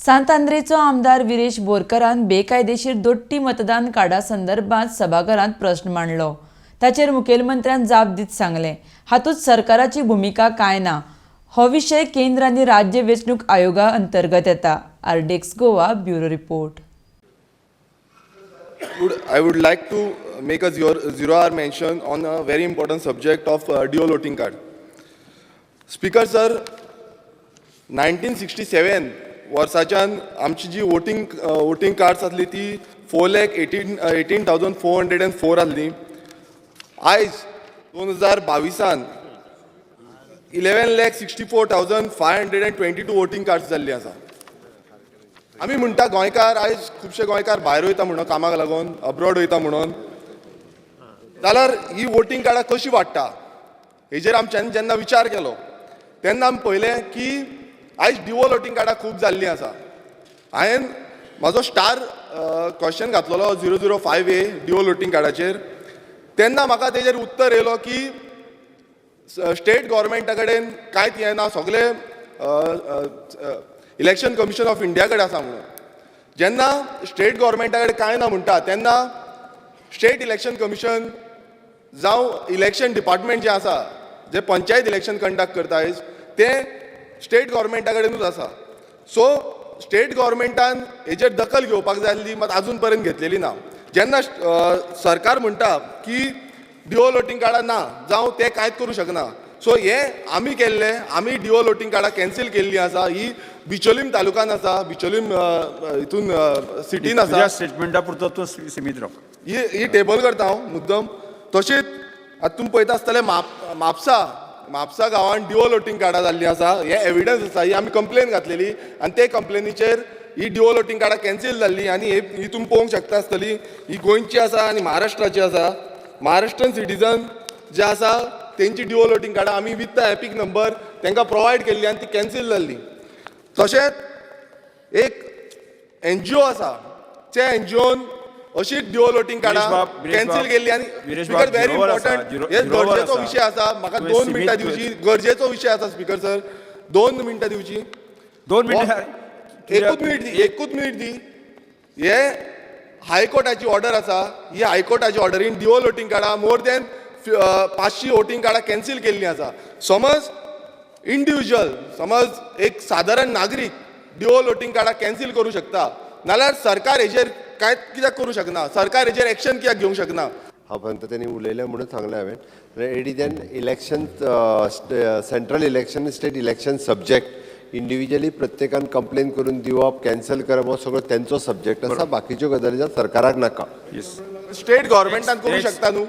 सांतांद्रेचो आमदार विरेश बोरकारान बेकायदेशीर दोट्टी मतदान कार्डा संदर्भात सभाघरांत प्रश्न मांडलो। ताचेर मुखेलमंत्र्यान जाप दीत सांगले, हातूंत सरकाराची भूमिका कांय ना। हो विशय केंद्र आनी राज्य वेंचणूक आयोगा अंतर्गत येता। आरडेक्स Goa bureau report. I would like to make a zero-hour mention on a very important subject of dual voting card. Speaker sir, 1967 वर्साच्यान आमची जी वोटिंग कार्ड्स आसली ती 4,18,404 आसली। आयज 2022 11,64,522 वोटिंग कार्ड्स जाल्ली आसा। आमी म्हणटा गोंयकार आयज खुबशे गोंयकार भायर वयता म्हणून कामाक लागून अब्रॉड वयता म्हणून, जाल्यार ही वोटिंग कार्डां कशी वाडटा हेजेर आमच्यांनी जेन्ना विचार केलो तेन्ना आमी पळयलें की आयज ड्युअल वोटिंग कार्डां खूब जाल्लीं आसा। हांवें म्हाजो स्टार क्वेश्चन घातलेलो 005A ड्युअल वोटिंग कार्डाचेर, तेन्ना म्हाका तेजेर उत्तर येयलो की स्टेट गव्हर्मेंटा कडेन कांयच हें ना, सगळे इलेक्शन कमिशन ऑफ इंडिया कडेन आसा म्हणून। जेन्ना स्टेट गव्हर्मेंटा कडेन कांय ना म्हणटा तेन्ना स्टेट इलेक्शन कमिशन जावं इलेक्शन डिपार्टमेंट जे आसा, जे पंचायत इलेक्शन कंडक्ट करता आयज, तें स्टेट गव्हर्मेंटा कडेनूच आसा। सो स्टेट गव्हर्मेंटान हेजेर दखल घेवपाक जाय आसली, मात आजून पर्यंत घेतलेली ना। जेन्ना सरकार म्हणटा की ड्युअल वोटिंग कार्डां ना जावं ते कांयच करूं शकना, सो हे आमी केल्ले, आमी ड्युअल वोटिंग कार्डां कॅन्सील केल्ली आसा। ही बिचोलीम तालुकान आसा, बिचोलीम हितून सिटीन आसा। स्टेटमेंटा पुरतो तूं सीमीत राव। ही टेबल करता हांव मुद्दम। तशीच आतां तुमी पळयता आसतले म्हापसा गांवांत ड्युअल वोटिंग कार्डां जाल्लीं आसा। हे एविडन्स आसा, ही आमी कंप्लेन घातलेली आनी ते कंप्लेनीचेर ही ड्युअल वोटिंग कार्डां कॅन्सील जाल्ली। आनी ही तुमी पळोवंक शकता आसतली, ही गोंयची आसा आनी महाराष्ट्राची आसा। महाराष्ट्रन सिटीजन जे आसा तेंची ड्युअल वोटिंग कार्डां आमी विथ द एपिक नंबर तांकां प्रोवायड केल्ली आनी ती कॅन्सील जाल्ली। तशेंच एक NGO आसा, त्या NGOन अशीच ड्युअल वोटिंग कार्डां कॅन्सील केल्ली। आनी स्पीकर व्हेरी इम्पॉर्टंट, हे गरजेचो विशय आसा, म्हाका 2 मिनटां दिवची, गरजेचो विशय आसा स्पीकर सर, 2 मिनटां दिवची। 2 मिनटां एकूच मिनीट दी। हे हायकोर्टाची ऑर्डर आसा, ही हायकोर्टाची ऑर्डरीन ड्युअल वोटिंग कार्डां मोर दॅन 500 वोटिंग कार्डां कॅन्सील केल्लीं आसा। समज इंडिविज्युअल, समज एक सादारण नागरीक ड्युअल वोटिंग कार्डां कॅन्सील करूं शकता, नाल्यार सरकार हेजेर कांयच कित्याक करूं शकना, सरकार हेजेर एक्शन कित्याक घेवंक शकना? हांव फक्त त्यांनी उलयलें म्हणून सांगलें हांवें। ED then election, central election, state election subject individually प्रत्येकान कंप्लेन करून दिवप, कॅन्सल करप, हो सगळो तेंचो सब्जेक्ट आसा। बाकीच्यो गजाली सरकाराक नाका। स्टेट गव्हर्मेंटान करूं शकता न्हू।